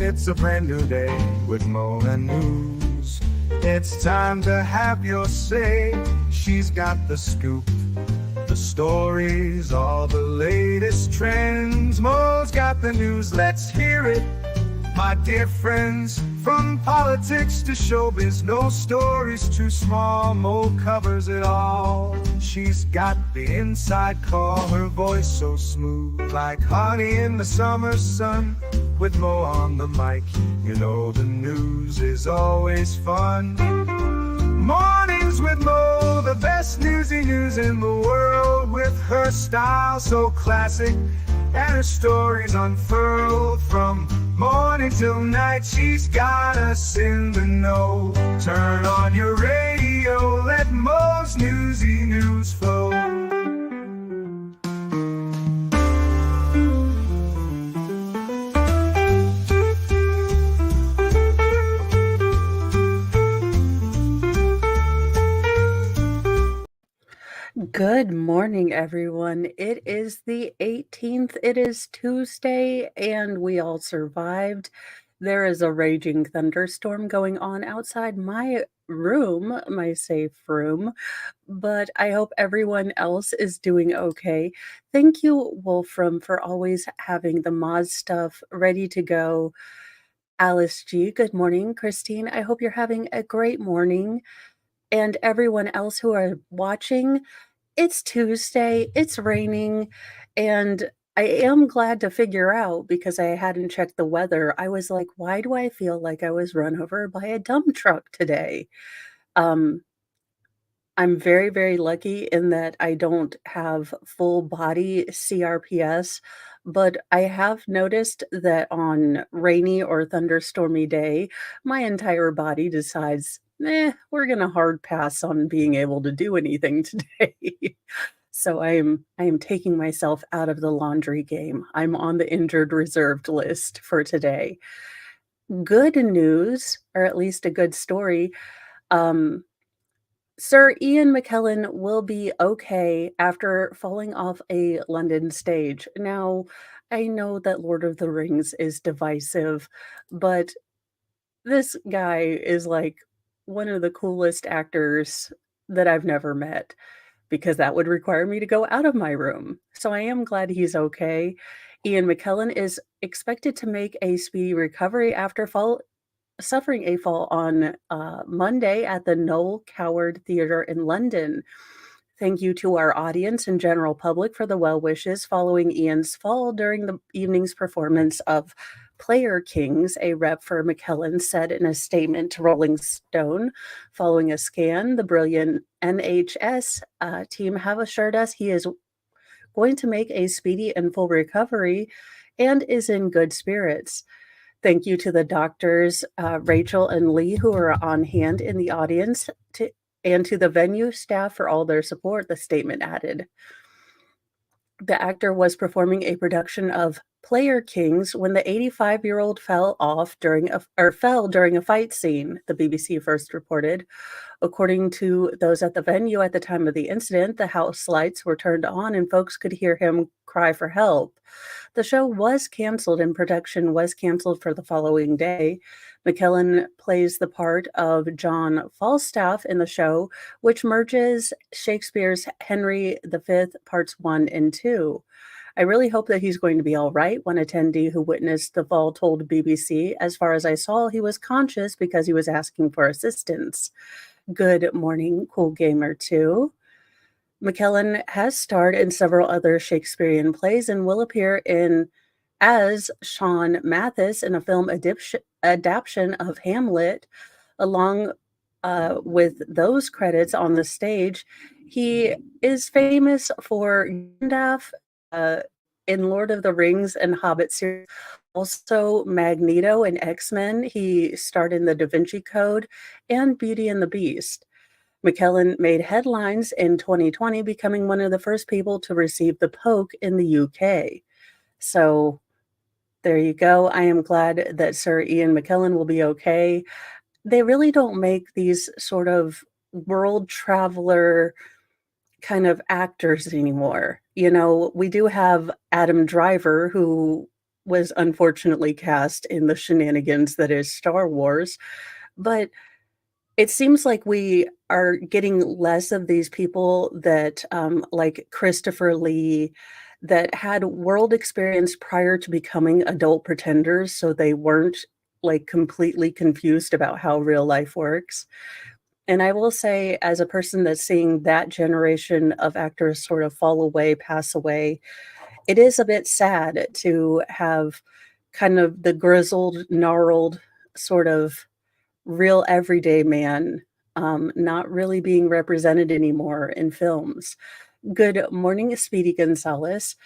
It's a brand new day with Mo and News. It's time to have your say. She's got the scoop, the stories, all the latest trends. Mo's got the news, let's hear it. My dear friends, from politics to showbiz, no story's too small. Mo covers it all. She's got the inside call, her voice so smooth, like honey in the summer sun. With Mo on the mic, you know the news is always fun. Mornings with Mo, the best newsy news in the world. With her style so classic and her stories unfurled. From morning till night, she's got us in the know. Turn on your radio, let Mo's newsy news flow. Good morning, everyone. It is the 18th. It is Tuesday, and we all survived. There is a raging thunderstorm going on outside my room, my safe room, but I hope everyone else is doing okay. Thank you, Wolfram, for always having the mod stuff ready to go. Alice G, good morning. Christine, I hope you're having a great morning. And everyone else who are watching, it's Tuesday, it's raining, and I am glad to figure out because I hadn't checked the weather. I was like, why do I feel like I was run over by a dump truck today? Um, I'm very, very lucky in that I don't have full body CRPS, but I have noticed that on rainy or thunderstormy day, my entire body decides, we're gonna hard pass on being able to do anything today. So I am taking myself out of the laundry game. I'm on the injured reserved list for today. Good news, or at least a good story. Um, Sir Ian McKellen will be okay after falling off a London stage. Now, I know that Lord of the Rings is divisive, but this guy is like one of the coolest actors that I've never met because that would require me to go out of my room. So I am glad he's okay. Ian McKellen is expected to make a speedy recovery after suffering a fall on Monday at the Noel Coward Theatre in London. Thank you to our audience and general public for the well wishes following Ian's fall during the evening's performance of Player Kings, a rep for McKellen said in a statement to Rolling Stone. Following a scan, the brilliant NHS team have assured us he is going to make a speedy and full recovery and is in good spirits. Thank you to the doctors, Rachel and Lee, who are on hand in the audience, and to the venue staff for all their support, the statement added. The actor was performing a production of Player Kings when the 85-year-old fell during a fight scene, the BBC first reported. According to those at the venue at the time of the incident, the house lights were turned on and folks could hear him cry for help. The show was canceled and production was canceled for the following day. McKellen plays the part of John Falstaff in the show, which merges Shakespeare's Henry V, parts 1 and 2. I really hope that he's going to be all right. One attendee who witnessed the fall told BBC, as far as I saw, he was conscious because he was asking for assistance. Good morning, Cool Gamer 2. McKellen has starred in several other Shakespearean plays and will appear as Sean Mathis in a film adaptation of Hamlet. Along with those credits on the stage, he is famous for Gandalf in Lord of the Rings and Hobbit series. Also, Magneto in X-Men. He starred in The Da Vinci Code and Beauty and the Beast. McKellen made headlines in 2020, becoming one of the first people to receive the poke in the UK. So there you go. I am glad that Sir Ian McKellen will be okay. They really don't make these sort of world traveler kind of actors anymore. You know, we do have Adam Driver, who was unfortunately cast in the shenanigans that is Star Wars, but it seems like we are getting less of these people that, like Christopher Lee, that had world experience prior to becoming adult pretenders, so they weren't, like, completely confused about how real life works. And I will say, as a person that's seeing that generation of actors sort of fall away, pass away, it is a bit sad to have kind of the grizzled, gnarled, sort of real everyday man, not really being represented anymore in films. Good morning, Speedy Gonzalez.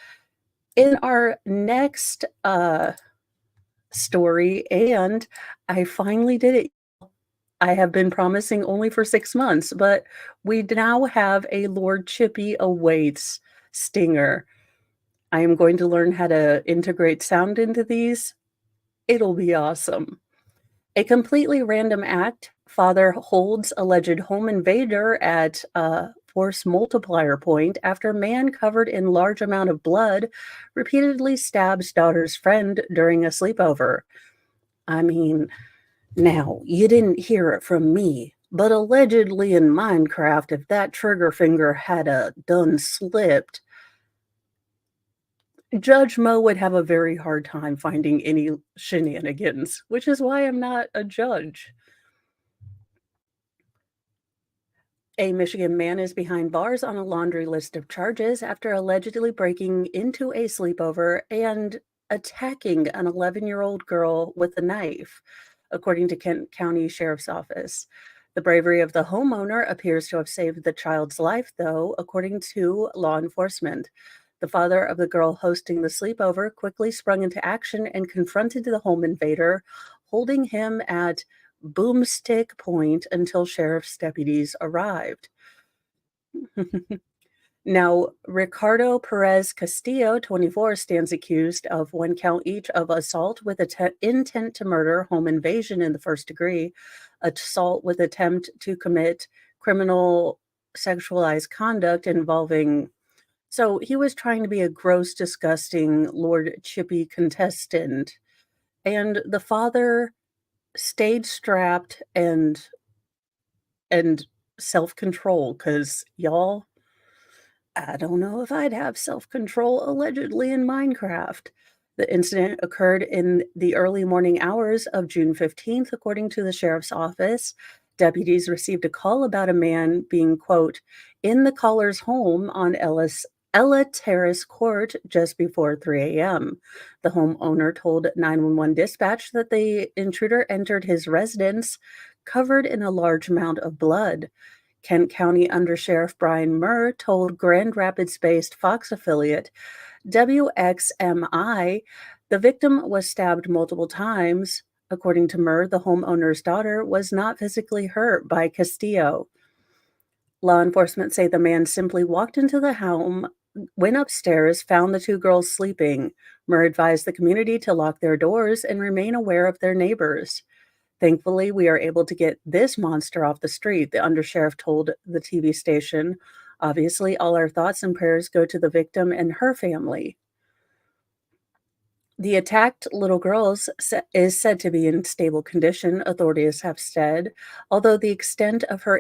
In our next story, and I finally did it. I have been promising only for 6 months, but we now have a Lord Chippy Awaits stinger. I am going to learn how to integrate sound into these. It'll be awesome. A completely random act. Father holds alleged home invader at force multiplier point after man covered in large amount of blood repeatedly stabs daughter's friend during a sleepover. I mean, now, you didn't hear it from me, but allegedly in Minecraft, if that trigger finger had done slipped, Judge Mo would have a very hard time finding any shenanigans, which is why I'm not a judge. A Michigan man is behind bars on a laundry list of charges after allegedly breaking into a sleepover and attacking an 11-year-old girl with a knife, according to Kent County Sheriff's Office. The bravery of the homeowner appears to have saved the child's life, though, according to law enforcement. The father of the girl hosting the sleepover quickly sprung into action and confronted the home invader, holding him at boomstick point until sheriff's deputies arrived. Now, Ricardo Perez Castillo, 24, stands accused of one count each of assault with intent to murder, home invasion in the first degree, assault with attempt to commit criminal sexualized conduct involving. So he was trying to be a gross, disgusting Lord Chippy contestant. And the father stayed strapped and self-control, because y'all, I don't know if I'd have self-control allegedly in Minecraft. The incident occurred in the early morning hours of June 15th, according to the sheriff's office. Deputies received a call about a man being, quote, in the caller's home on Ella Terrace Court just before 3 a.m. The homeowner told 911 dispatch that the intruder entered his residence covered in a large amount of blood. Kent County Undersheriff Brian Murr told Grand Rapids-based Fox affiliate WXMI the victim was stabbed multiple times. According to Murr, the homeowner's daughter was not physically hurt by Castillo. Law enforcement say the man simply walked into the home, went upstairs, found the two girls sleeping. Murr advised the community to lock their doors and remain aware of their neighbors. Thankfully, we are able to get this monster off the street, the undersheriff told the TV station. Obviously, all our thoughts and prayers go to the victim and her family. The attacked little girl is said to be in stable condition, authorities have said, although the extent of her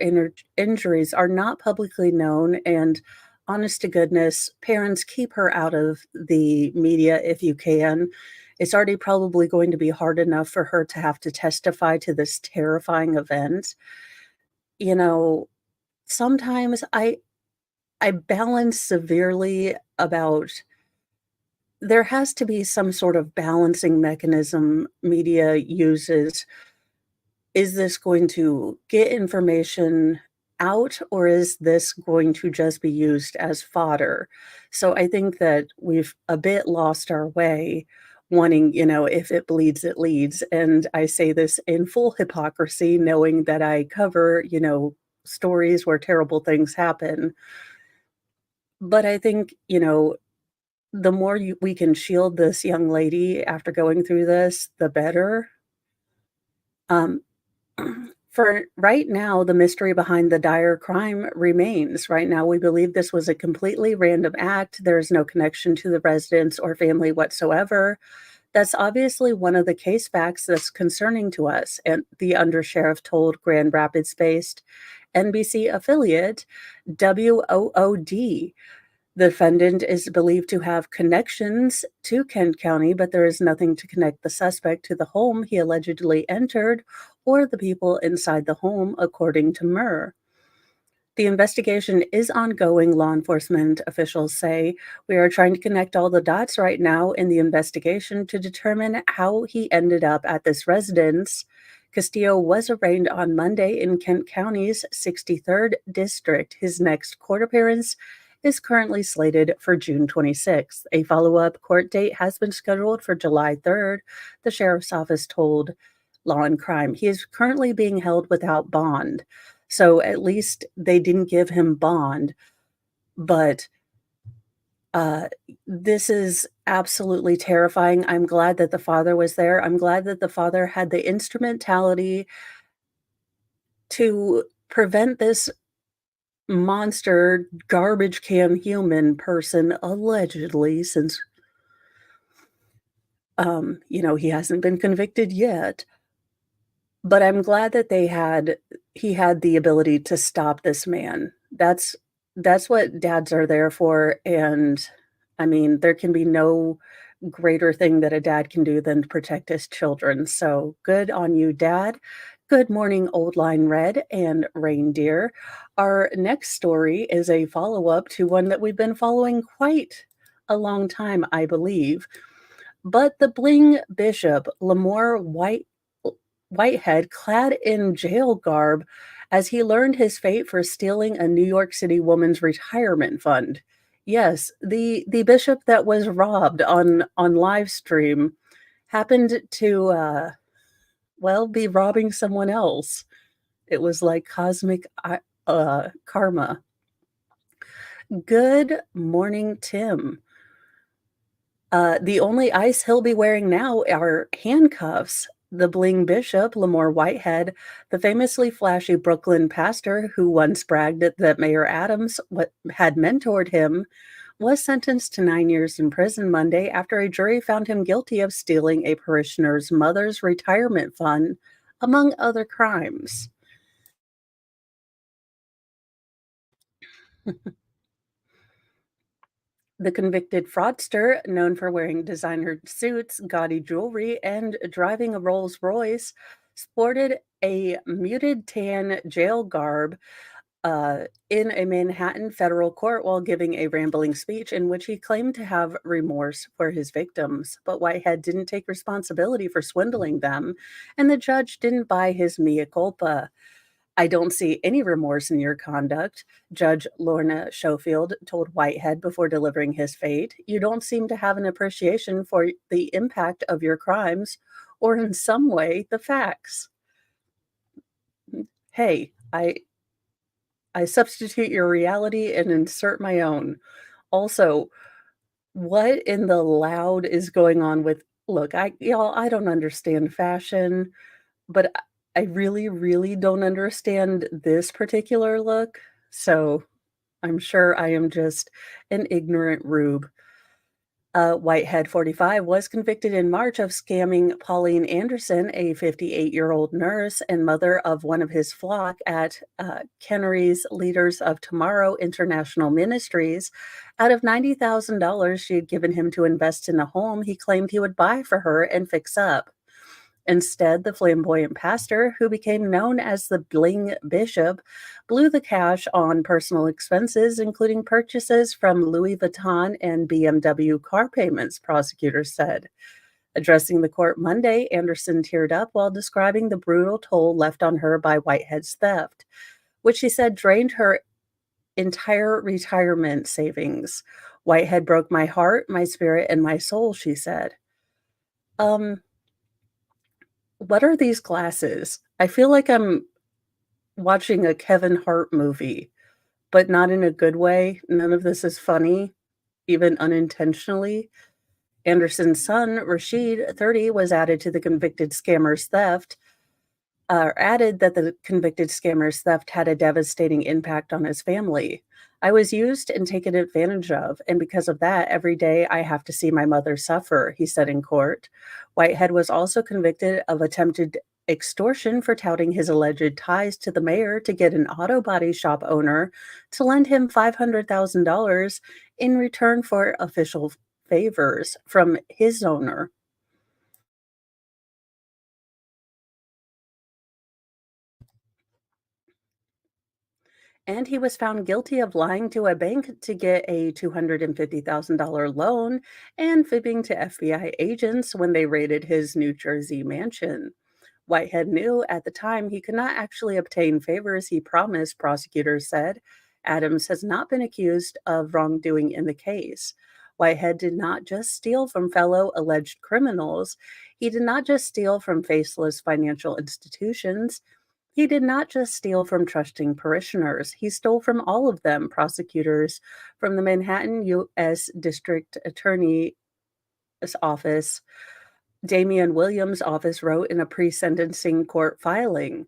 injuries are not publicly known. And honest to goodness, parents, keep her out of the media if you can. It's already probably going to be hard enough for her to have to testify to this terrifying event. You know, sometimes I balance severely about there has to be some sort of balancing mechanism media uses. Is this going to get information out, or is this going to just be used as fodder? So I think that we've a bit lost our way, wanting, if it bleeds, it leads. And I say this in full hypocrisy, knowing that I cover, stories where terrible things happen. But I think, the more we can shield this young lady after going through this, the better. Um, for right now, the mystery behind the dire crime remains. Right now, we believe this was a completely random act. There is no connection to the residents or family whatsoever. That's obviously one of the case facts that's concerning to us, and the undersheriff told Grand Rapids-based NBC affiliate WOOD. The defendant is believed to have connections to Kent County, but there is nothing to connect the suspect to the home he allegedly entered or the people inside the home, according to Murr. The investigation is ongoing, law enforcement officials say. We are trying to connect all the dots right now in the investigation to determine how he ended up at this residence. Castillo was arraigned on Monday in Kent County's 63rd District. His next court appearance is currently slated for June 26th. A follow up court date has been scheduled for July 3rd, the sheriff's office told Law and Crime. He is currently being held without bond. So at least they didn't give him bond, but uh, this is absolutely terrifying. I'm glad that the father was there. I'm glad that the father had the instrumentality to prevent this monster garbage can human person allegedly, since he hasn't been convicted yet. But I'm glad that he had the ability to stop this man. That's what dads are there for, and, I mean, there can be no greater thing that a dad can do than to protect his children, so good on you, dad. Good morning, Old Line Red and Reindeer. Our next story is a follow-up to one that we've been following quite a long time, I believe. But the bling bishop, Whitehead, clad in jail garb as he learned his fate for stealing a New York City woman's retirement fund. Yes, the bishop that was robbed on live stream happened to be robbing someone else. It was like cosmic karma. Good morning, Tim. The only ice he'll be wearing now are handcuffs. The bling bishop, Lamar Whitehead, the famously flashy Brooklyn pastor who once bragged that Mayor Adams had mentored him, was sentenced to 9 years in prison Monday after a jury found him guilty of stealing a parishioner's mother's retirement fund, among other crimes. The convicted fraudster, known for wearing designer suits, gaudy jewelry, and driving a Rolls Royce, sported a muted tan jail garb in a Manhattan federal court while giving a rambling speech in which he claimed to have remorse for his victims. But Whitehead didn't take responsibility for swindling them, and the judge didn't buy his mea culpa. I don't see any remorse in your conduct, Judge Lorna Schofield told Whitehead before delivering his fate. You don't seem to have an appreciation for the impact of your crimes, or in some way, the facts. Hey, I substitute your reality and insert my own. Also, what in the loud is going on with look, I don't understand fashion, but I really, really don't understand this particular look, so I'm sure I am just an ignorant rube. Whitehead, 45, was convicted in March of scamming Pauline Anderson, a 58-year-old nurse and mother of one of his flock at Kennery's Leaders of Tomorrow International Ministries, out of $90,000 she had given him to invest in a home he claimed he would buy for her and fix up. Instead, the flamboyant pastor, who became known as the Bling Bishop, blew the cash on personal expenses, including purchases from Louis Vuitton and BMW car payments, prosecutors said. Addressing the court Monday, Anderson teared up while describing the brutal toll left on her by Whitehead's theft, which she said drained her entire retirement savings. Whitehead broke my heart, my spirit, and my soul, she said. What are these glasses? I feel like I'm watching a Kevin Hart movie, but not in a good way. None of this is funny, even unintentionally. Anderson's son, Rashid, 30, was added to the convicted scammer's theft. added that the convicted scammer's theft had a devastating impact on his family. I was used and taken advantage of, and because of that, every day I have to see my mother suffer, he said in court. Whitehead was also convicted of attempted extortion for touting his alleged ties to the mayor to get an auto body shop owner to lend him $500,000 in return for official favors from his owner. And he was found guilty of lying to a bank to get a $250,000 loan and fibbing to FBI agents when they raided his New Jersey mansion. Whitehead knew at the time he could not actually obtain favors he promised, prosecutors said. Adams has not been accused of wrongdoing in the case. Whitehead did not just steal from fellow alleged criminals. He did not just steal from faceless financial institutions. He did not just steal from trusting parishioners, he stole from all of them, prosecutors from the Manhattan U.S. District Attorney's Office. Damian Williams' office wrote in a pre sentencing court filing.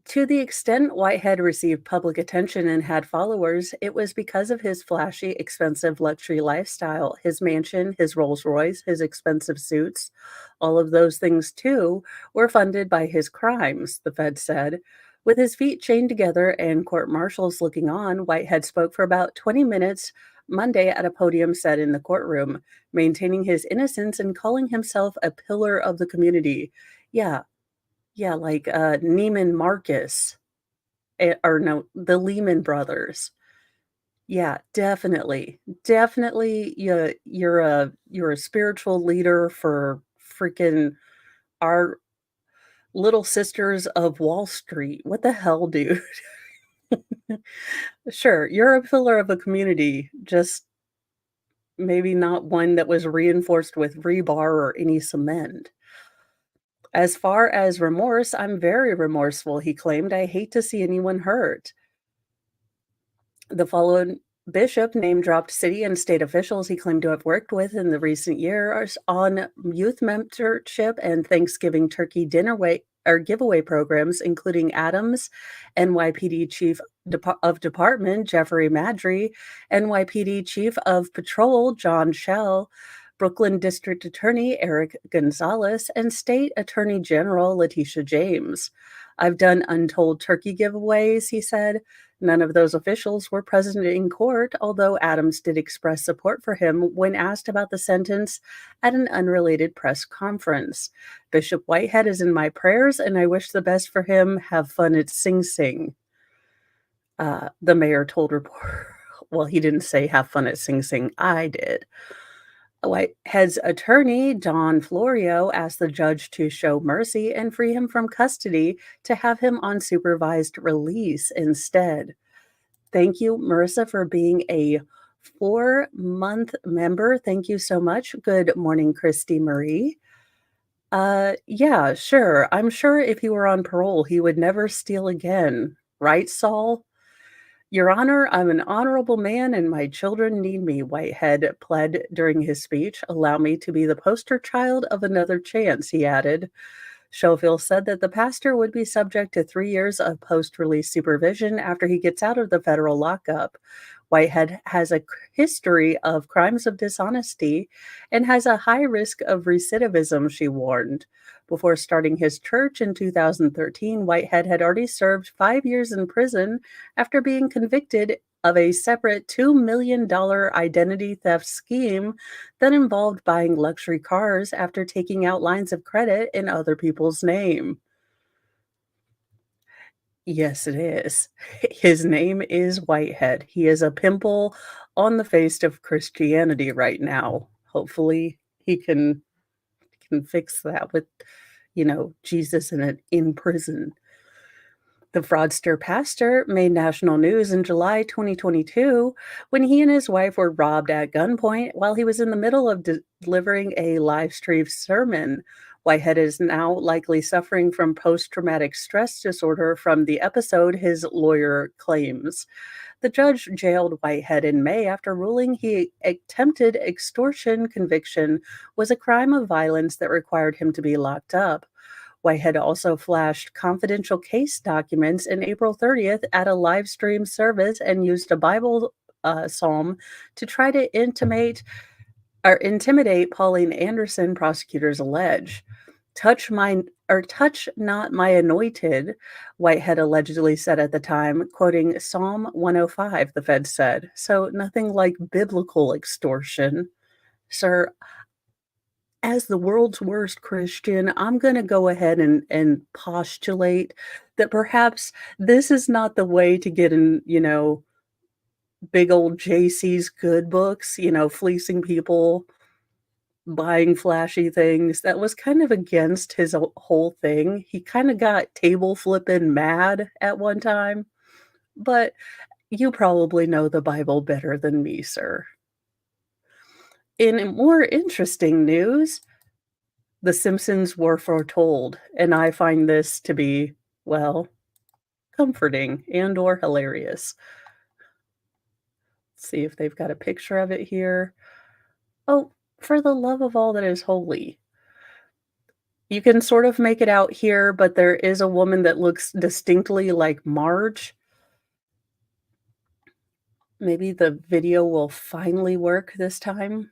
To the extent Whitehead received public attention and had followers, it was because of his flashy, expensive luxury lifestyle, his mansion, his Rolls Royce, his expensive suits. All of those things, too, were funded by his crimes, the Fed said. With his feet chained together and court marshals looking on, Whitehead spoke for about 20 minutes Monday at a podium set in the courtroom, maintaining his innocence and calling himself a pillar of the community. Yeah, yeah, like, Neiman Marcus, or no, the Lehman Brothers. Yeah, definitely. Definitely, you're a spiritual leader for freaking our little sisters of Wall Street. What the hell, dude? Sure, you're a pillar of a community, just maybe not one that was reinforced with rebar or any cement. As far as remorse, I'm very remorseful, he claimed. I hate to see anyone hurt. The following bishop name dropped city and state officials he claimed to have worked with in the recent years on youth mentorship and Thanksgiving turkey dinner or giveaway programs, including Adams, NYPD Chief of Department Jeffrey Madry, NYPD Chief of Patrol John Schell, Brooklyn District Attorney Eric Gonzalez, and State Attorney General Letitia James. I've done untold turkey giveaways, he said. None of those officials were present in court, although Adams did express support for him when asked about the sentence at an unrelated press conference. Bishop Whitehead is in my prayers, and I wish the best for him. Have fun at Sing Sing. The mayor told reporters. Well, he didn't say have fun at Sing Sing. I did. Whitehead's attorney, Don Florio, asked the judge to show mercy and free him from custody to have him on supervised release instead. Thank you, Marissa, for being a 4-month member. Thank you so much. Good morning, Christy Marie. Yeah, sure. I'm sure if he were on parole, he would never steal again. Right, Saul? Your Honor, I'm an honorable man and my children need me, Whitehead pled during his speech. Allow me to be the poster child of another chance, he added. Schofield said that the pastor would be subject to 3 years of post-release supervision after he gets out of the federal lockup. Whitehead has a history of crimes of dishonesty and has a high risk of recidivism, she warned. Before starting his church in 2013, Whitehead had already served 5 years in prison after being convicted of a separate $2 million identity theft scheme that involved buying luxury cars after taking out lines of credit in other people's name. Yes, it is. His name is Whitehead. He is a pimple on the face of Christianity right now. Hopefully, he can fix that with, Jesus in prison. The fraudster pastor made national news in July 2022 when he and his wife were robbed at gunpoint while he was in the middle of delivering a live stream sermon. Whitehead is now likely suffering from post traumatic stress disorder from the episode, his lawyer claims. The judge jailed Whitehead in May after ruling he attempted extortion conviction was a crime of violence that required him to be locked up. Whitehead also flashed confidential case documents in April 30th at a live stream service and used a Bible psalm to try to intimidate Pauline Anderson, prosecutors allege. Touch not my anointed, Whitehead allegedly said at the time, quoting Psalm 105, the Fed said. So nothing like biblical extortion. Sir, as the world's worst Christian, I'm going to go ahead and postulate that perhaps this is not the way to get in, big old JC's good books, fleecing people, buying flashy things. That was kind of against his whole thing. He kind of got table flipping mad at one time, but you probably know the Bible better than me, sir. In more interesting news, The Simpsons were foretold, and I find this to be, well, comforting and or hilarious. Let's see if they've got a picture of it here. Oh, for the love of all that is holy. You can sort of make it out here, but there is a woman that looks distinctly like Marge. Maybe the video will finally work this time.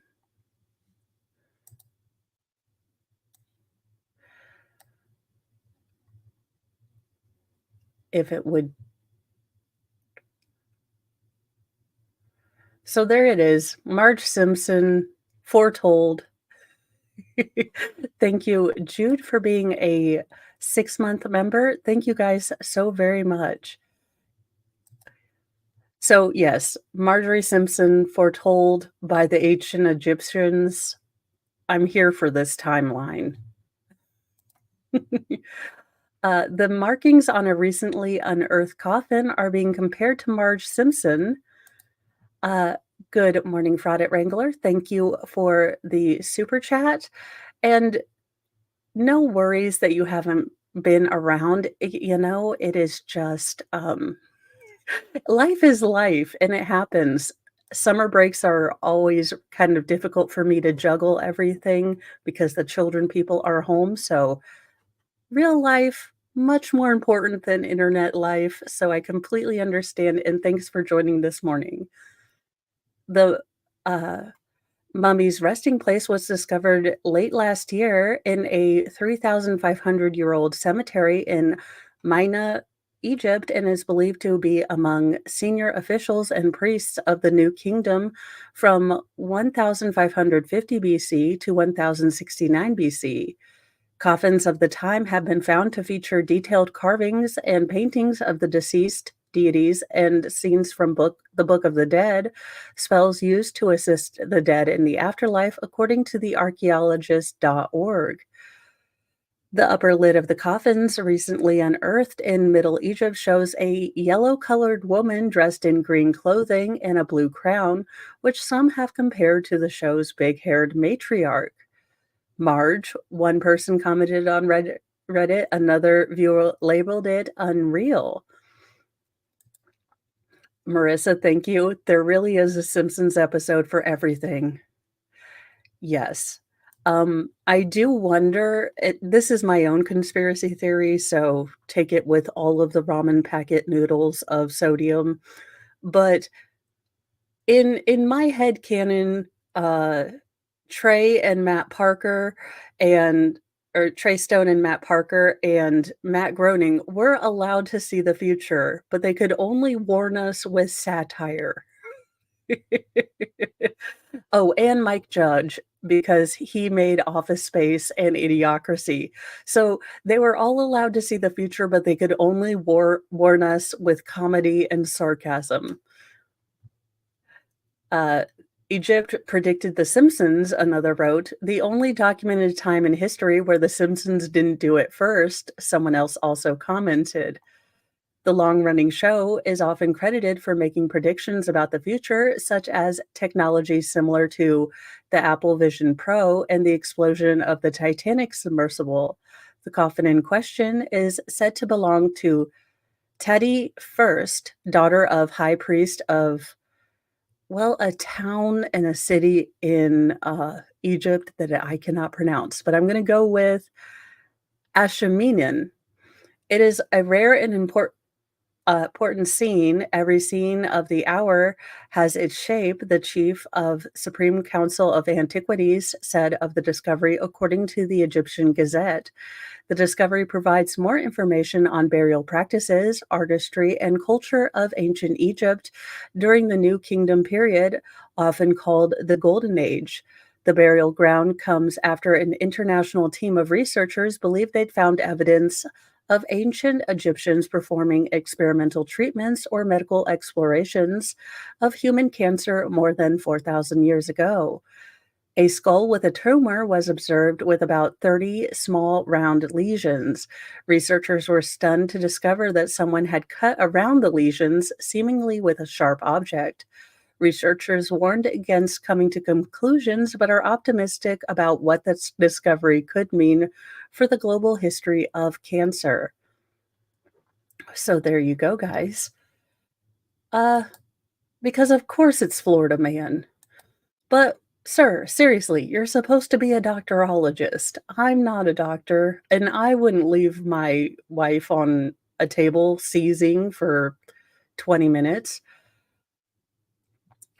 If it would. So there it is. Marge Simpson, foretold. Thank you, Jude, for being a 6-month member. Thank you guys so very much. So, yes, Marjorie Simpson foretold by the ancient Egyptians. I'm here for this timeline. The markings on a recently unearthed coffin are being compared to Marge Simpson. Good morning, Fraud Wrangler. Thank you for the super chat. And no worries that you haven't been around. It is just life is life and it happens. Summer breaks are always kind of difficult for me to juggle everything because the children people are home. So real life, much more important than internet life. So I completely understand. And thanks for joining this morning. The uh, mummy's resting place was discovered late last year in a 3,500-year-old cemetery in Mina, Egypt, and is believed to be among senior officials and priests of the New Kingdom from 1550 BC to 1069 BC. Coffins of the time have been found to feature detailed carvings and paintings of the deceased deities and scenes from the Book of the Dead, spells used to assist the dead in the afterlife, according to the archaeologist.org. The upper lid of the coffins, recently unearthed in Middle Egypt, shows a yellow-colored woman dressed in green clothing and a blue crown, which some have compared to the show's big-haired matriarch. Marge, one person commented on Reddit, another viewer labeled it unreal. Marissa, thank you. There really is a Simpsons episode for everything. Yes. I do wonder, this is my own conspiracy theory, so take it with all of the ramen packet noodles of sodium. But in my head canon, Trey and Matt Parker and or Trey Stone and Matt Parker and Matt Groening were allowed to see the future, but they could only warn us with satire. Oh, and Mike Judge, because he made Office Space and Idiocracy. So they were all allowed to see the future, but they could only warn us with comedy and sarcasm. Uh, Egypt predicted The Simpsons, another wrote, the only documented time in history where The Simpsons didn't do it first, someone else also commented. The long-running show is often credited for making predictions about the future, such as technology similar to the Apple Vision Pro and the explosion of the Titanic submersible. The coffin in question is said to belong to Teddy First, daughter of High Priest of, well, a town and a city in Egypt that I cannot pronounce, but I'm going to go with Ashaminan. It is a rare and important scene. Every scene of the hour has its shape, the chief of Supreme Council of Antiquities said of the discovery, according to the Egyptian Gazette. The discovery provides more information on burial practices, artistry, and culture of ancient Egypt during the New Kingdom period, often called the Golden Age. The burial ground comes after an international team of researchers believed they'd found evidence of ancient Egyptians performing experimental treatments or medical explorations of human cancer more than 4,000 years ago. A skull with a tumor was observed with about 30 small round lesions. Researchers were stunned to discover that someone had cut around the lesions, seemingly with a sharp object. Researchers warned against coming to conclusions, but are optimistic about what this discovery could mean for the global history of cancer. So there you go, guys. Uh, because of course it's Florida Man. But, sir, seriously, you're supposed to be a doctorologist. I'm not a doctor, and I wouldn't leave my wife on a table seizing for 20 minutes.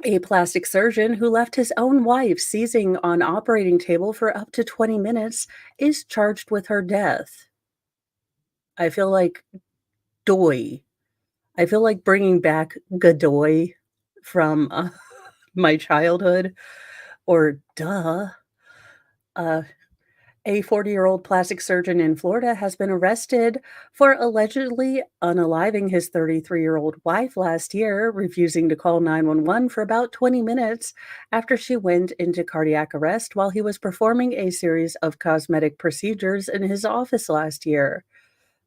A plastic surgeon who left his own wife seizing on operating table for up to 20 minutes is charged with her death. I feel like Doy. I feel like bringing back Godoy from my childhood, or duh. Uh, A 40-year-old plastic surgeon in Florida has been arrested for allegedly unaliving his 33-year-old wife last year, refusing to call 911 for about 20 minutes after she went into cardiac arrest while he was performing a series of cosmetic procedures in his office last year.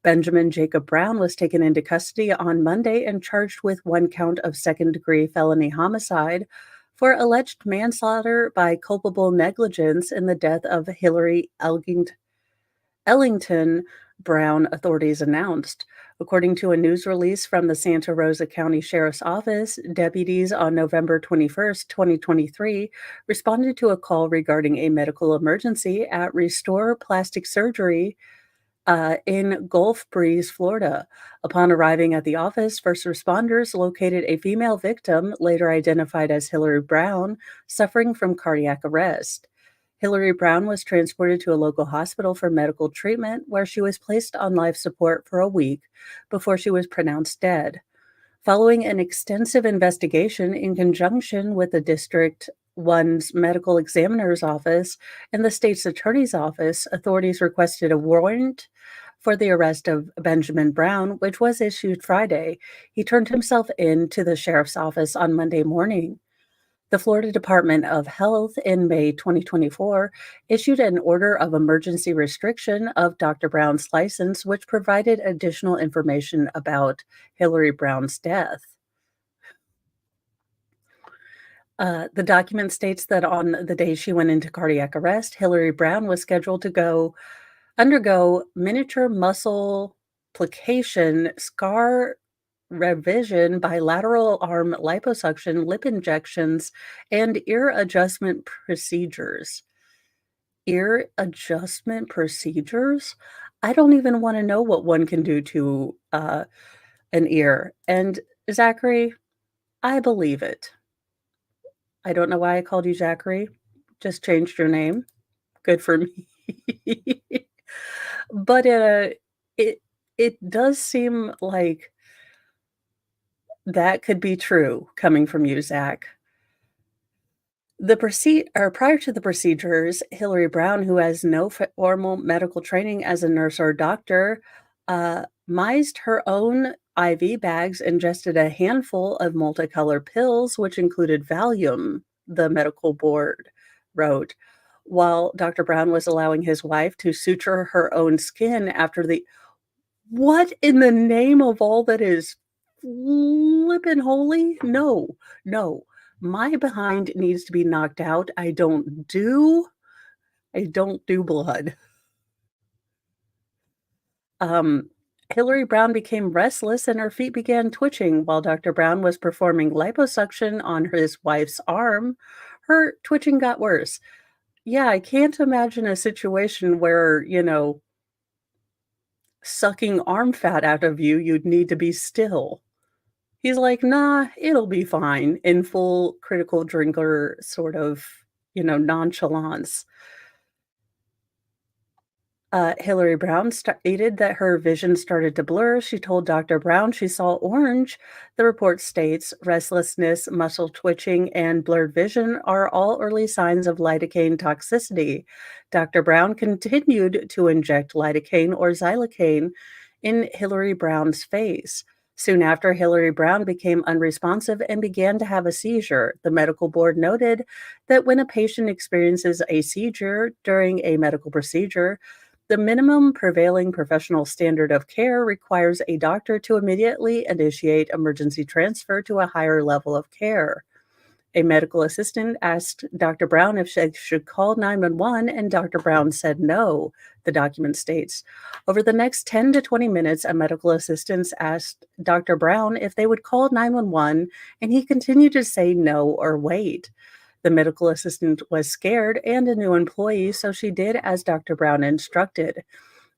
Benjamin Jacob Brown was taken into custody on Monday and charged with one count of second-degree felony homicide for alleged manslaughter by culpable negligence in the death of Hillary Ellington, Brown, authorities announced. According to a news release from the Santa Rosa County Sheriff's Office, deputies on November 21st, 2023, responded to a call regarding a medical emergency at Restore Plastic Surgery in Gulf Breeze, Florida. Upon arriving at the office, first responders located a female victim, later identified as Hillary Brown, suffering from cardiac arrest. Hillary Brown was transported to a local hospital for medical treatment, where she was placed on life support for a week before she was pronounced dead. Following an extensive investigation in conjunction with the District 1's medical examiner's office and the state's attorney's office, authorities requested a warrant for the arrest of Benjamin Brown, which was issued Friday. He turned himself in to the sheriff's office on Monday morning. The Florida Department of Health in May 2024 issued an order of emergency restriction of Dr. Brown's license, which provided additional information about Hillary Brown's death. The document states that on the day she went into cardiac arrest, Hillary Brown was scheduled to undergo miniature muscle plication, scar revision, bilateral arm liposuction, lip injections, and ear adjustment procedures. Ear adjustment procedures? I don't even wanna know what one can do to, an ear, and Zachary, I believe it. I don't know why I called you Zachary, just changed your name. Good for me. But, it it does seem like that could be true coming from you, Zach. Prior to the procedures, Hillary Brown, who has no formal medical training as a nurse or doctor, mised her own IV bags, ingested a handful of multicolored pills, which included Valium, the medical board wrote, while Dr. Brown was allowing his wife to suture her own skin after the what in the name of all that is flippin' holy? No, no. My behind needs to be knocked out. I don't do blood. Um, Hillary Brown became restless and her feet began twitching while Dr. Brown was performing liposuction on his wife's arm. Her twitching got worse. Yeah, I can't imagine a situation where, sucking arm fat out of you, you'd need to be still." He's like, "Nah, it'll be fine," in full critical drinker sort of, nonchalance. Hillary Brown stated that her vision started to blur. She told Dr. Brown she saw orange. The report states restlessness, muscle twitching, and blurred vision are all early signs of lidocaine toxicity. Dr. Brown continued to inject lidocaine or xylocaine in Hillary Brown's face. Soon after, Hillary Brown became unresponsive and began to have a seizure. The medical board noted that when a patient experiences a seizure during a medical procedure, the minimum prevailing professional standard of care requires a doctor to immediately initiate emergency transfer to a higher level of care. A medical assistant asked Dr. Brown if she should call 911, and Dr. Brown said no, the document states. Over the next 10 to 20 minutes, a medical assistant asked Dr. Brown if they would call 911, and he continued to say no or wait. The medical assistant was scared and a new employee, so she did as Dr. Brown instructed.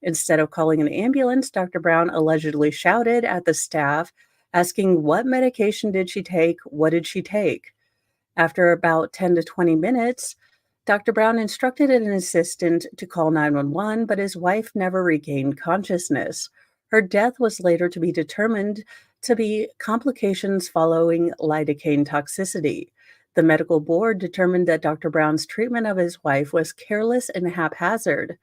Instead of calling an ambulance, Dr. Brown allegedly shouted at the staff, asking what medication did she take, what did she take. After about 10 to 20 minutes, Dr. Brown instructed an assistant to call 911, but his wife never regained consciousness. Her death was later to be determined to be complications following lidocaine toxicity. The medical board determined that Dr. Brown's treatment of his wife was careless and haphazard.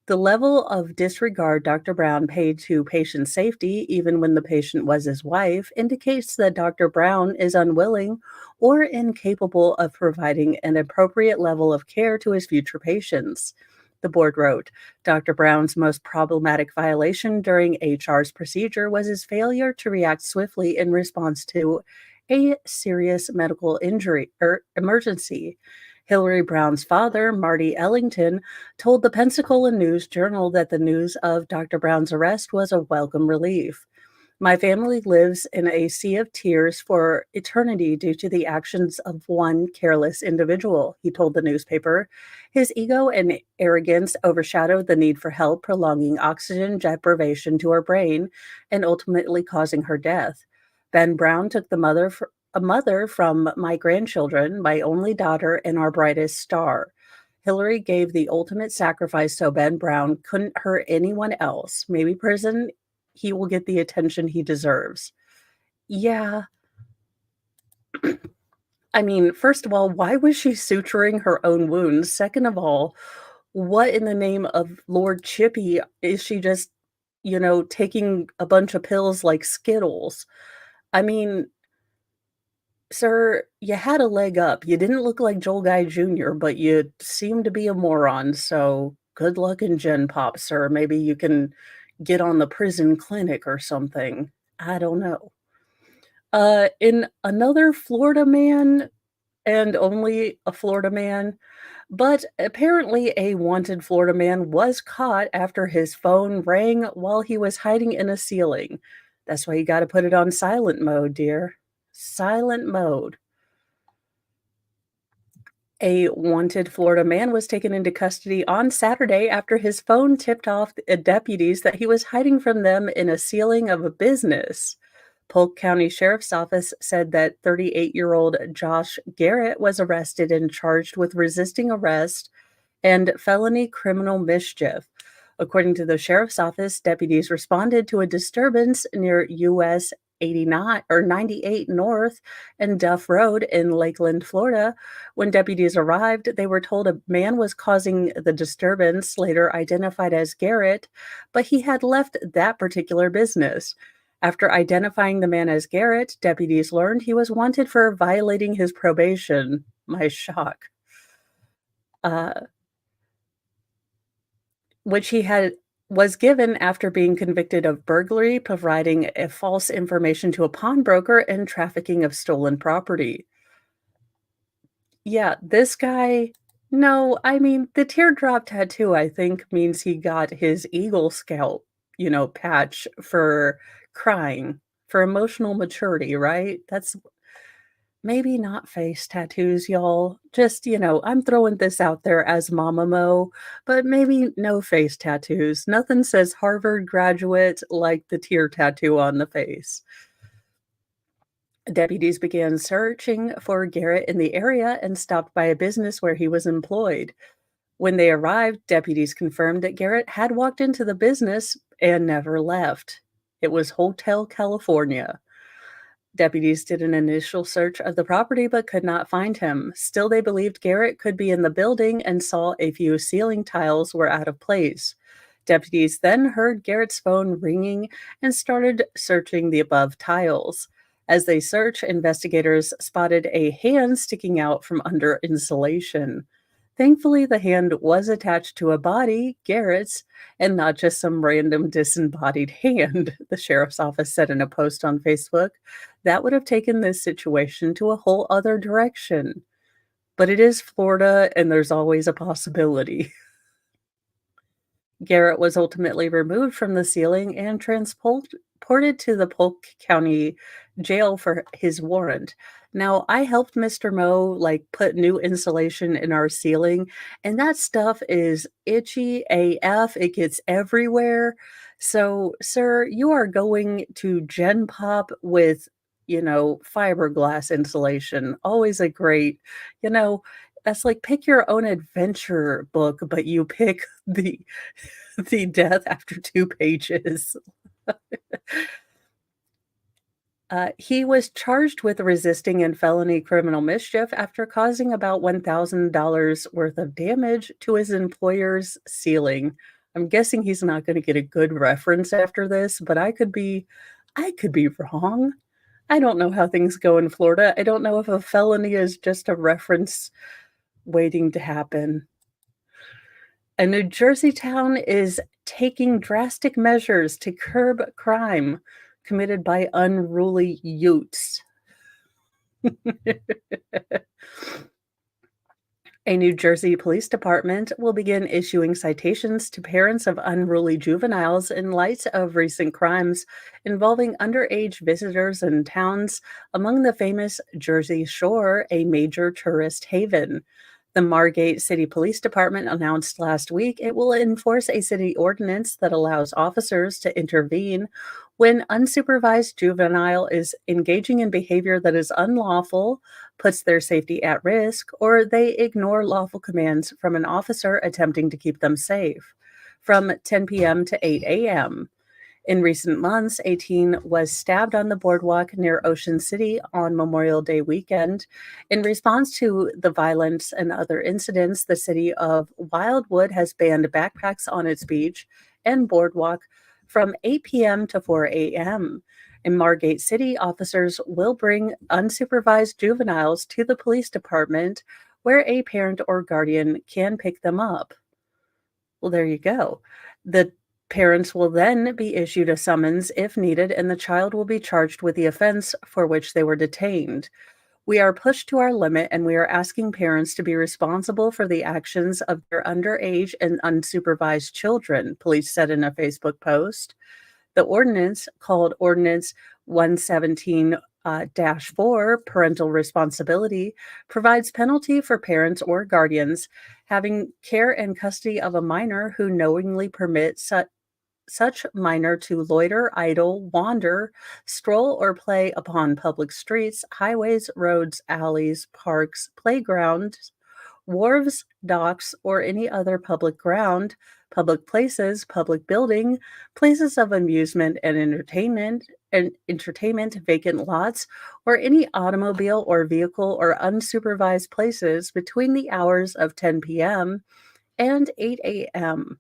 The level of disregard Dr. Brown paid to patient safety, even when the patient was his wife, indicates that Dr. Brown is unwilling or incapable of providing an appropriate level of care to his future patients. The board wrote, Dr. Brown's most problematic violation during HR's procedure was his failure to react swiftly in response to a serious medical injury or emergency. Hillary Brown's father, Marty Ellington, told the Pensacola News-Journal that the news of Dr. Brown's arrest was a welcome relief. My family lives in a sea of tears for eternity due to the actions of one careless individual, he told the newspaper. His ego and arrogance overshadowed the need for help, prolonging oxygen deprivation to her brain and ultimately causing her death. Ben Brown took a mother from my grandchildren, my only daughter, and our brightest star. Hillary gave the ultimate sacrifice so Ben Brown couldn't hurt anyone else. Maybe prison, he will get the attention he deserves. Yeah. I mean, first of all, why was she suturing her own wounds? Second of all, what in the name of Lord Chippy is she just, taking a bunch of pills like Skittles? I mean, sir, you had a leg up. You didn't look like Joel Guy Jr., but you seem to be a moron, so good luck in Gen Pop, sir. Maybe you can get on the prison clinic or something. I don't know. In another Florida man, and only a Florida man, but apparently a wanted Florida man was caught after his phone rang while he was hiding in a ceiling. That's why you gotta put it on silent mode, dear. Silent mode. A wanted Florida man was taken into custody on Saturday after his phone tipped off deputies that he was hiding from them in a ceiling of a business. Polk County Sheriff's Office said that 38-year-old Josh Garrett was arrested and charged with resisting arrest and felony criminal mischief. According to the sheriff's office, deputies responded to a disturbance near US 89 or 98 North and Duff Road in Lakeland, Florida. When deputies arrived, they were told a man was causing the disturbance, later identified as Garrett, but he had left that particular business. After identifying the man as Garrett, deputies learned he was wanted for violating his probation. My shock. Uh, which he had was given after being convicted of burglary, providing a false information to a pawnbroker, and trafficking of stolen property. Yeah, this guy, no, I mean, the teardrop tattoo, I think, means he got his Eagle Scout, patch for crying, for emotional maturity, right? That's Maybe not face tattoos, y'all. Just, I'm throwing this out there as Mama Mo, but maybe no face tattoos. Nothing says Harvard graduate like the tear tattoo on the face. Deputies began searching for Garrett in the area and stopped by a business where he was employed. When they arrived, deputies confirmed that Garrett had walked into the business and never left. It was Hotel California. Deputies did an initial search of the property but could not find him. Still, they believed Garrett could be in the building and saw a few ceiling tiles were out of place. Deputies then heard Garrett's phone ringing and started searching the above tiles. As they searched, investigators spotted a hand sticking out from under insulation. Thankfully, the hand was attached to a body, Garrett's, and not just some random disembodied hand, the sheriff's office said in a post on Facebook. That would have taken this situation to a whole other direction. But it is Florida, and there's always a possibility. Garrett was ultimately removed from the ceiling and transported to the Polk County Jail for his warrant. Now, I helped Mr. Mo put new insulation in our ceiling, and that stuff is itchy AF. It gets everywhere. So, sir, you are going to Gen Pop with, fiberglass insulation. Always a great, you know, that's like pick your own adventure book, but you pick the death after 2 pages. He was charged with resisting and felony criminal mischief after causing about $1,000 worth of damage to his employer's ceiling. I'm guessing he's not gonna get a good reference after this, but I could be wrong. I don't know how things go in Florida. I don't know if a felony is just a reference waiting to happen. A New Jersey town is taking drastic measures to curb crime committed by unruly youths. A New Jersey police department will begin issuing citations to parents of unruly juveniles in light of recent crimes involving underage visitors in towns among the famous Jersey Shore, a major tourist haven. The Margate City Police Department announced last week it will enforce a city ordinance that allows officers to intervene when unsupervised juvenile is engaging in behavior that is unlawful, puts their safety at risk, or they ignore lawful commands from an officer attempting to keep them safe. From 10 p.m. to 8 a.m. In recent months, a teen was stabbed on the boardwalk near Ocean City on Memorial Day weekend. In response to the violence and other incidents, the city of Wildwood has banned backpacks on its beach and boardwalk from 8 p.m. to 4 a.m. In Margate City, officers will bring unsupervised juveniles to the police department where a parent or guardian can pick them up. Well, there you go. The parents will then be issued a summons if needed, and the child will be charged with the offense for which they were detained. We are pushed to our limit, and we are asking parents to be responsible for the actions of their underage and unsupervised children, police said in a Facebook post. The ordinance, called Ordinance 117 4, parental responsibility, provides penalty for parents or guardians having care and custody of a minor who knowingly permits such minor to loiter, idle, wander, stroll, or play upon public streets, highways, roads, alleys, parks, playgrounds, wharves, docks, or any other public ground, public places, public building, places of amusement and entertainment, vacant lots, or any automobile or vehicle or unsupervised places between the hours of 10 p.m. and 8 a.m.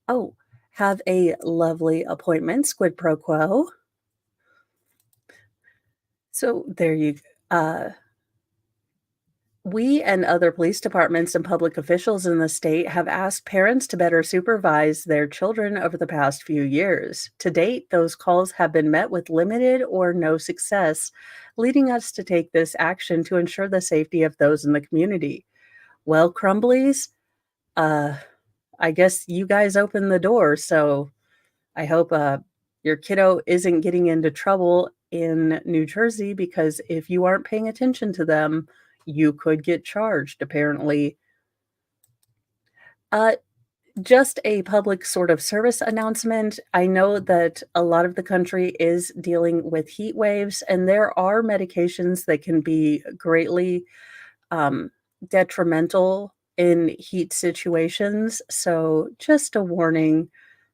Oh, have a lovely appointment, Squid Pro Quo. So there you uh We and other police departments and public officials in the state have asked parents to better supervise their children over the past few years. To date, those calls have been met with limited or no success, leading us to take this action to ensure the safety of those in the community. Well, Crumblies, uh, I guess you guys opened the door, so I hope your kiddo isn't getting into trouble in New Jersey because if you aren't paying attention to them, you could get charged, apparently. Uh, just a public sort of service announcement. I know that a lot of the country is dealing with heat waves, and there are medications that can be greatly um, detrimental in heat situations. So, just a warning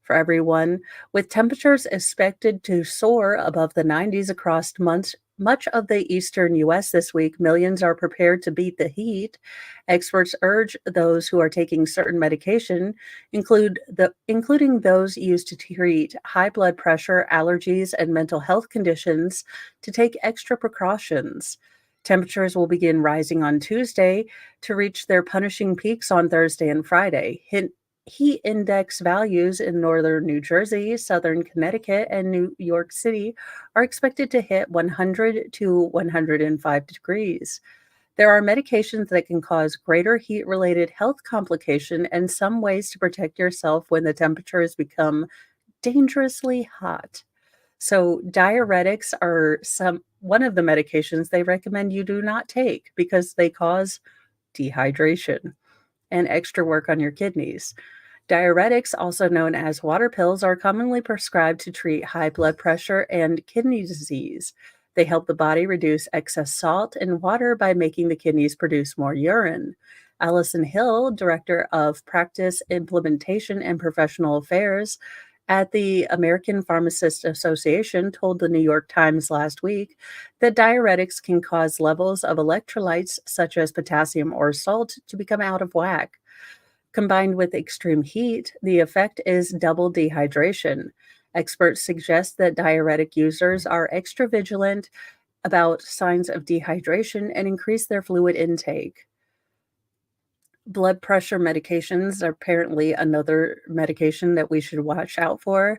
for everyone. With temperatures expected to soar above the 90s across much of the eastern US this week, millions are prepared to beat the heat. Experts urge those who are taking certain medication, including those used to treat high blood pressure, allergies, and mental health conditions, to take extra precautions. Temperatures will begin rising on Tuesday to reach their punishing peaks on Thursday and Friday. Heat index values in northern New Jersey, southern Connecticut, and New York City are expected to hit 100 to 105 degrees. There are medications that can cause greater heat related health complication and some ways to protect yourself when the temperatures become dangerously hot. So diuretics are some one of the medications they recommend you do not take because they cause dehydration and extra work on your kidneys. Diuretics, also known as water pills, are commonly prescribed to treat high blood pressure and kidney disease. They help the body reduce excess salt and water by making the kidneys produce more urine. Allison Hill, Director of Practice Implementation and Professional Affairs at the American Pharmacists Association, told the New York Times last week that diuretics can cause levels of electrolytes such as potassium or salt to become out of whack. Combined with extreme heat, the effect is double dehydration. Experts suggest that diuretic users are extra vigilant about signs of dehydration and increase their fluid intake. Blood pressure medications are apparently another medication that we should watch out for.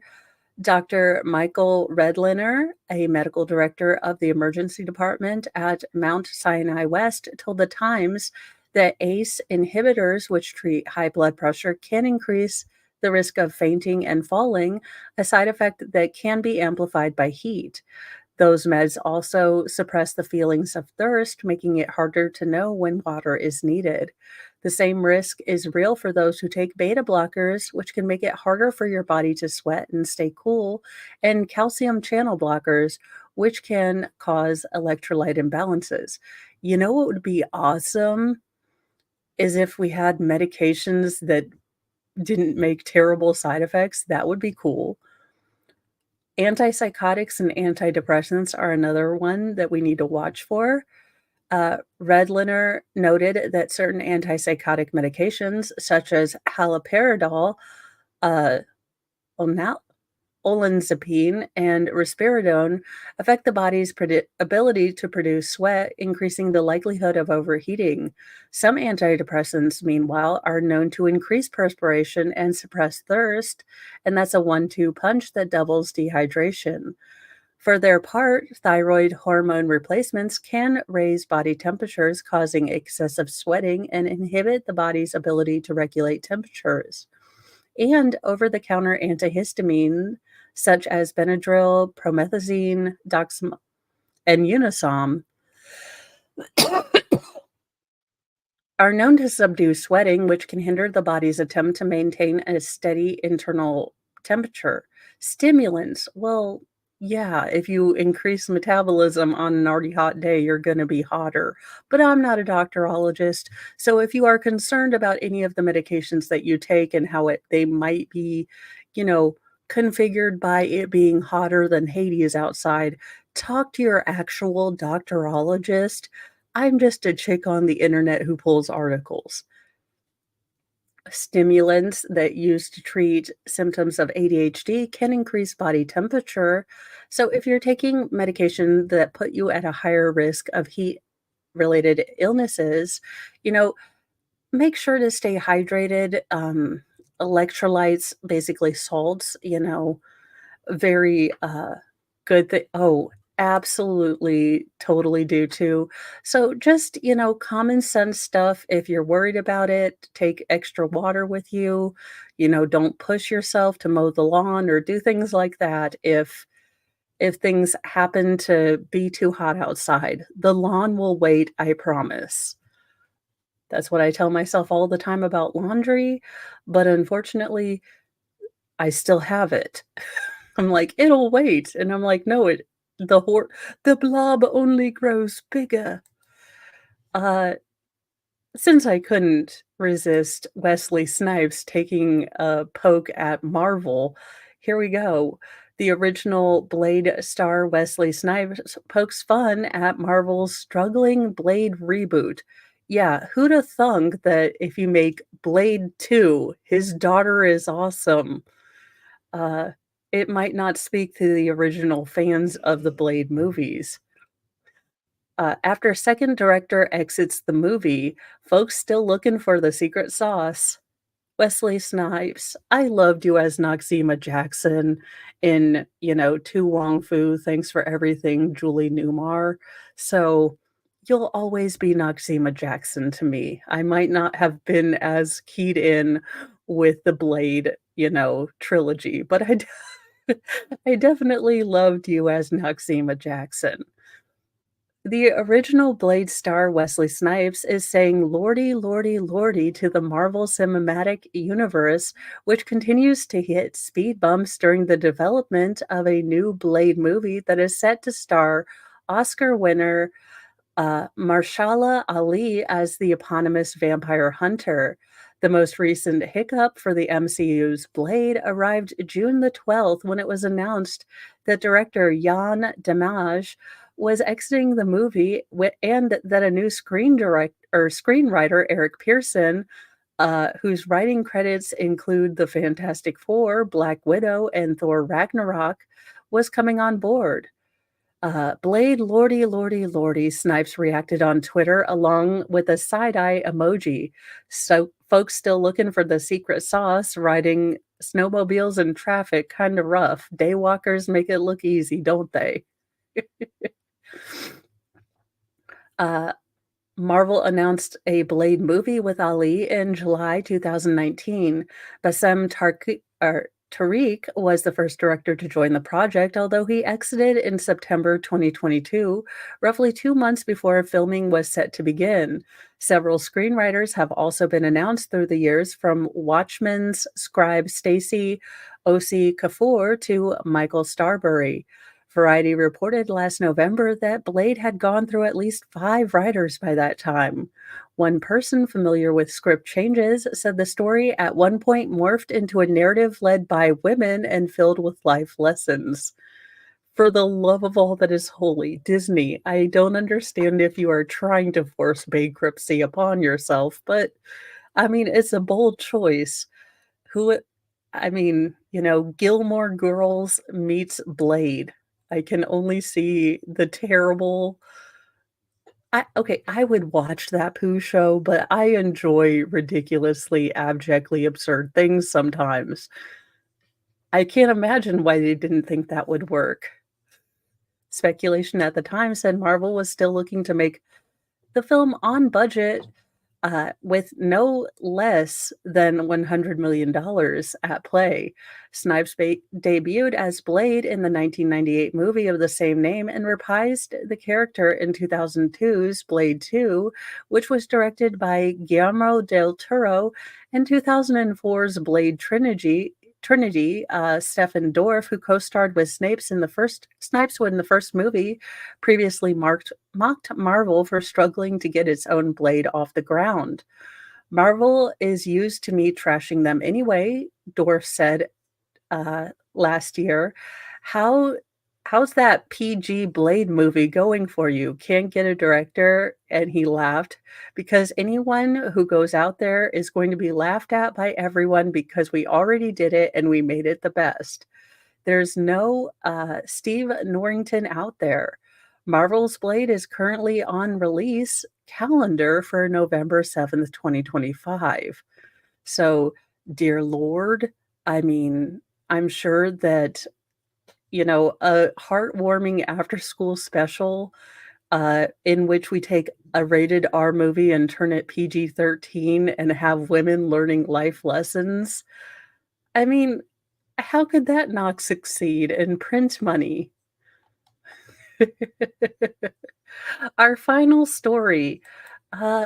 Dr. Michael Redliner, a medical director of the emergency department at Mount Sinai West, told the Times that ACE inhibitors, which treat high blood pressure, can increase the risk of fainting and falling, a side effect that can be amplified by heat. Those meds also suppress the feelings of thirst, making it harder to know when water is needed. The same risk is real for those who take beta blockers, which can make it harder for your body to sweat and stay cool, and calcium channel blockers, which can cause electrolyte imbalances. You know what would be awesome is if we had medications that didn't make terrible side effects. That would be cool. Antipsychotics and antidepressants are another one that we need to watch for. Redliner noted that certain antipsychotic medications, such as haloperidol, uh, omal- olanzapine, and risperidone, affect the body's ability to produce sweat, increasing the likelihood of overheating. Some antidepressants, meanwhile, are known to increase perspiration and suppress thirst, and that's a 1-2 punch that doubles dehydration. For their part, thyroid hormone replacements can raise body temperatures, causing excessive sweating and inhibit the body's ability to regulate temperatures. And over the counter antihistamine, such as Benadryl, promethazine, and Unisom, are known to subdue sweating, which can hinder the body's attempt to maintain a steady internal temperature. Stimulants, well, yeah, if you increase metabolism on an already hot day, you're going to be hotter. But I'm not a doctorologist, so if you are concerned about any of the medications that you take and how they might be, you know, configured by it being hotter than Hades outside, talk to your actual doctorologist. I'm just a chick on the internet who pulls articles. Stimulants that used to treat symptoms of ADHD can increase body temperature. So if you're taking medication that put you at a higher risk of heat related illnesses, you know, make sure to stay hydrated. Electrolytes, basically salts, very, good that oh, absolutely, totally do too. So just, common sense stuff. If you're worried about it, take extra water with you. Don't push yourself to mow the lawn or do things like that if things happen to be too hot outside. The lawn will wait, I promise. That's what I tell myself all the time about laundry, but unfortunately, I still have it. I'm like, "It'll wait," and I'm like, "No, the blob only grows bigger." Uh, since I couldn't resist Wesley Snipes taking a poke at Marvel, here we go. The original Blade star Wesley Snipes pokes fun at Marvel's struggling Blade reboot. Yeah, who'da thunk that if you make Blade 2, his daughter is awesome? Uh, it might not speak to the original fans of the Blade movies. After second director exits the movie, folks still looking for the secret sauce. Wesley Snipes, I loved you as Noxeema Jackson in, To Wong Fu, Thanks for Everything, Julie Newmar. So you'll always be Noxeema Jackson to me. I might not have been as keyed in with the Blade, trilogy, but I definitely loved you as Noxeema Jackson. The original Blade star Wesley Snipes is saying "Lordy, lordy, lordy" to the Marvel Cinematic Universe, which continues to hit speed bumps during the development of a new Blade movie that is set to star Oscar winner Marshala Ali as the eponymous vampire hunter. The most recent hiccup for the MCU's Blade arrived June the 12th when it was announced that director Jan Damage was exiting the movie and that a new screenwriter Eric Pearson, whose writing credits include The Fantastic Four, Black Widow, and Thor Ragnarok, was coming on board. Blade lordy, lordy, lordy, Snipes reacted on Twitter along with a side-eye emoji. So folks still looking for the secret sauce, riding snowmobiles in traffic, kinda rough. Daywalkers make it look easy, don't they? Uh, Marvel announced a Blade movie with Ali in July 2019. Tariq was the first director to join the project, although he exited in September 2022, roughly 2 months before filming was set to begin. Several screenwriters have also been announced through the years, from Watchmen's scribe Stacey O.C. Kafour to Michael Starbury. Variety reported last November that Blade had gone through at least 5 writers by that time. One person familiar with script changes said the story at one point morphed into a narrative led by women and filled with life lessons. For the love of all that is holy, Disney, I don't understand if you are trying to force bankruptcy upon yourself, but I mean, it's a bold choice. Who I mean, Gilmore Girls meets Blade. I can only see the terrible I would watch that Pooh show, but I enjoy ridiculously, abjectly absurd things sometimes. I can't imagine why they didn't think that would work. Speculation at the time said Marvel was still looking to make the film on budget, with no less than $100 million at play. Snipes debuted as Blade in the 1998 movie of the same name and reprised the character in 2002's Blade 2, which was directed by Guillermo del Toro, and 2004's Blade Trinity, Stephen Dorff, who co-starred with Snipes in the first movie, previously mocked Marvel for struggling to get its own Blade off the ground. Marvel is used to me trashing them anyway, Dorff said last year. How how's that PG Blade movie going for you? Can't get a director? And he laughed, because anyone who goes out there is going to be laughed at by everyone because we already did it and we made it the best. There's no Steve Norrington out there. Marvel's Blade is currently on release calendar for November 7th, 2025. So, dear Lord, I mean, I'm sure that, a heartwarming after school special, in which we take a rated R movie and turn it PG-13 and have women learning life lessons. I mean, how could that not succeed and print money? Our final story.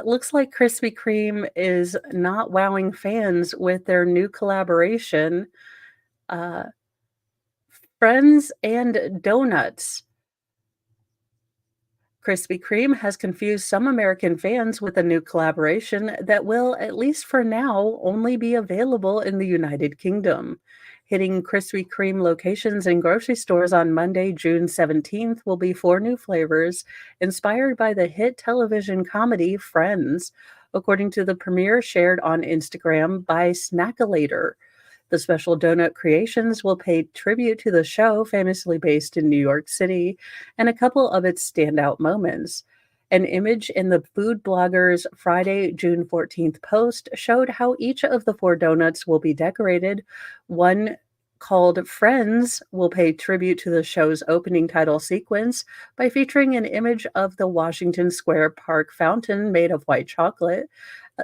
Looks like Krispy Kreme is not wowing fans with their new collaboration, uh, Friends and Donuts. Krispy Kreme has confused some American fans with a new collaboration that will, at least for now, only be available in the United Kingdom. Hitting Krispy Kreme locations in grocery stores on Monday, June 17th, will be four new flavors inspired by the hit television comedy Friends, according to the premiere shared on Instagram by Snackalator. The special donut creations will pay tribute to the show, famously based in New York City, and a couple of its standout moments. An image in the food blogger's Friday, June 14th post showed how each of the four donuts will be decorated. One called Friends will pay tribute to the show's opening title sequence by featuring an image of the Washington Square Park fountain made of white chocolate.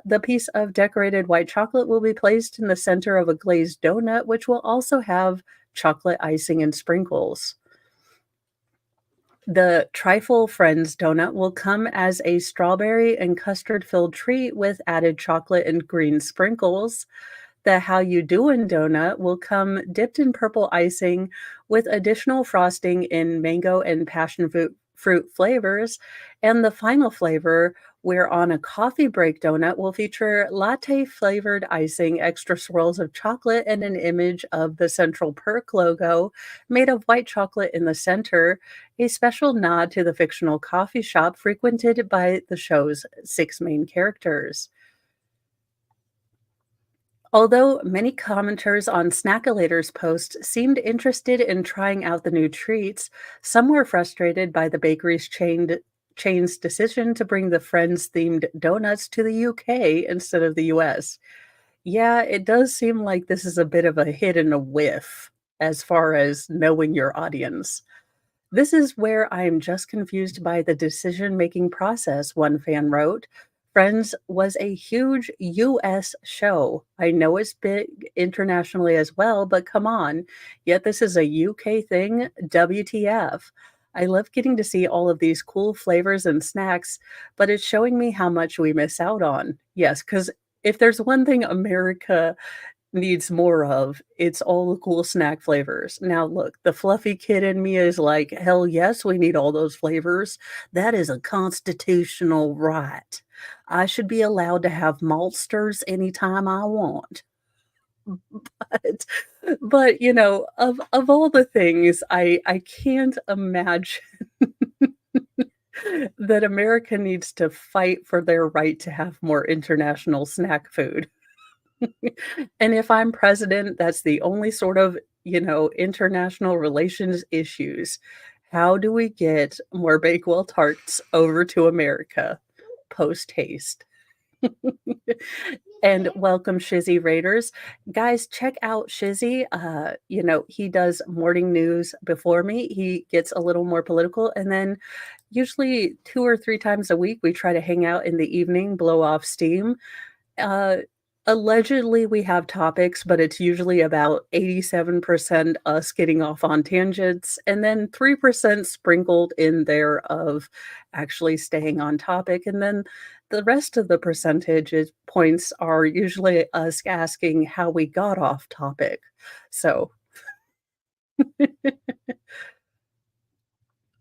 The piece of decorated white chocolate will be placed in the center of a glazed donut, which will also have chocolate icing and sprinkles. The Trifle Friends donut will come as a strawberry and custard filled treat with added chocolate and green sprinkles. The How You Doin' donut will come dipped in purple icing with additional frosting in mango and passion fruit flavors. And the final flavor, We're on a Coffee Break donut, will feature latte flavored icing, extra swirls of chocolate, and an image of the Central Perk logo made of white chocolate in the center, a special nod to the fictional coffee shop frequented by the show's six main characters. Although many commenters on Snackalator's post seemed interested in trying out the new treats, some were frustrated by the chain's decision to bring the Friends themed donuts to the UK instead of the US. Yeah, it does seem like this is a bit of a hit and a whiff as far as knowing your audience. This is where I am just confused by the decision making process, one fan wrote. Friends was a huge US show. I know it's big internationally as well, but come on. Yet this is a UK thing. WTF. I love getting to see all of these cool flavors and snacks, but it's showing me how much we miss out on. Yes, because if there's one thing America needs more of, it's all the cool snack flavors. Now look, the fluffy kid in me is like, "Hell yes, we need all those flavors. That is a constitutional right. I should be allowed to have maltsters anytime I want." But of all the things, I can't imagine that America needs to fight for their right to have more international snack food. And if I'm president, that's the only sort of, international relations issues. How do we get more Bakewell tarts over to America? Post haste. And welcome, Shizzy Raiders. Guys, check out Shizzy. He does morning news before me. He gets a little more political. And then usually two or three times a week, we try to hang out in the evening, blow off steam. Uh, Allegedly, we have topics, but it's usually about 87% us getting off on tangents, and then 3% sprinkled in there of actually staying on topic. And then the rest of the points are usually us asking how we got off topic. So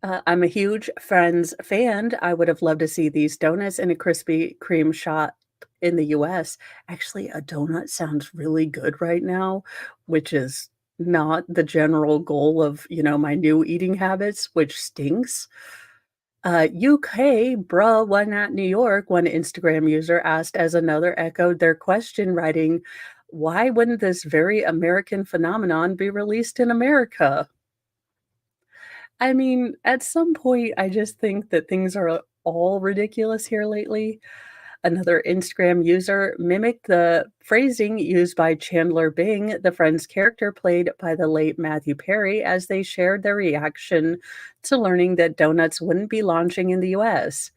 I'm a huge Friends fan. I would have loved to see these donuts in a Krispy Kreme shop in the US. Actually, a donut sounds really good right now, which is not the general goal of, my new eating habits, which stinks. UK, bruh, why not New York? One Instagram user asked as another echoed their question, writing, "Why wouldn't this very American phenomenon be released in America?" I mean, at some point, I just think that things are all ridiculous here lately. Another Instagram user mimicked the phrasing used by Chandler Bing, the Friends character played by the late Matthew Perry, as they shared their reaction to learning that donuts wouldn't be launching in the US.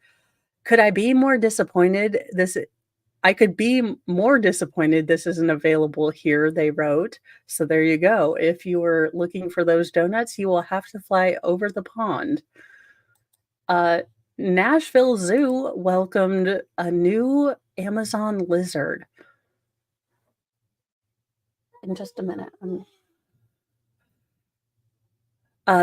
Could I be more disappointed? I could be more disappointed this isn't available here, they wrote. So there you go. If you were looking for those donuts, you will have to fly over the pond. Uh, Nashville Zoo welcomed a new Amazon lizard. In just a minute.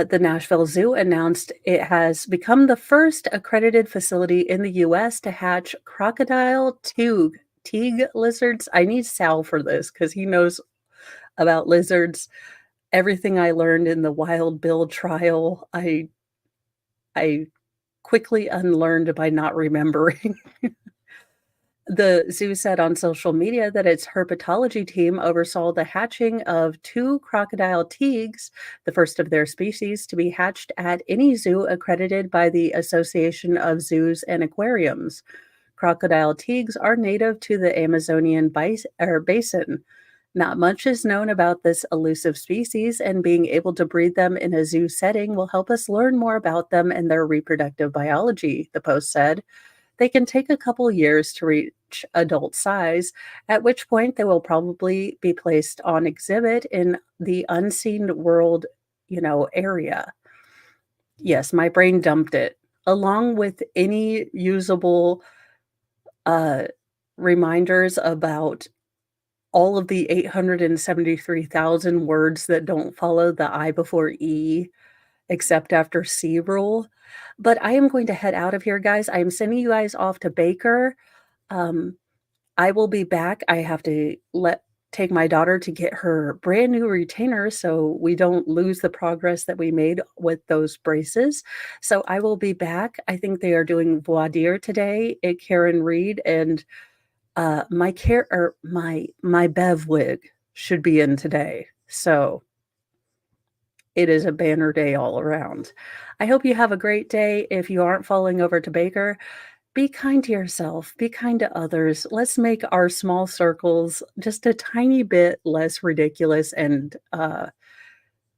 The Nashville Zoo announced it has become the first accredited facility in the US to hatch crocodile teague lizards. I need Sal for this because he knows about lizards. Everything I learned in the Wild Bill trial, I quickly unlearned by not remembering. The zoo said on social media that its herpetology team oversaw the hatching of two crocodile teagues, the first of their species to be hatched at any zoo accredited by the Association of Zoos and Aquariums. Crocodile teagues are native to the Amazonian basin. Not much is known about this elusive species, and being able to breed them in a zoo setting will help us learn more about them and their reproductive biology, the post said. They can take a couple years to reach adult size, at which point they will probably be placed on exhibit in the unseen world, area. Yes, my brain dumped it, along with any usable uh, reminders about all of the 873,000 words that don't follow the I before E except after C rule. But I am going to head out of here, guys. I am sending you guys off to Baker. Um, I will be back. I have to take my daughter to get her brand new retainer so we don't lose the progress that we made with those braces. So I will be back. I think they are doing voir dire today at Karen Reed, and my Bev wig should be in today. So it is a banner day all around. I hope you have a great day. If you aren't falling over to Baker, be kind to yourself, be kind to others. Let's make our small circles just a tiny bit less ridiculous and,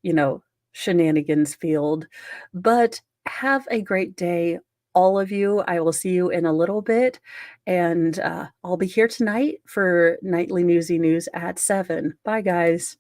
you know, shenanigans field. But have a great day, all of you. I will see you in a little bit. And I'll be here tonight for Nightly Newsy News at 7. Bye, guys.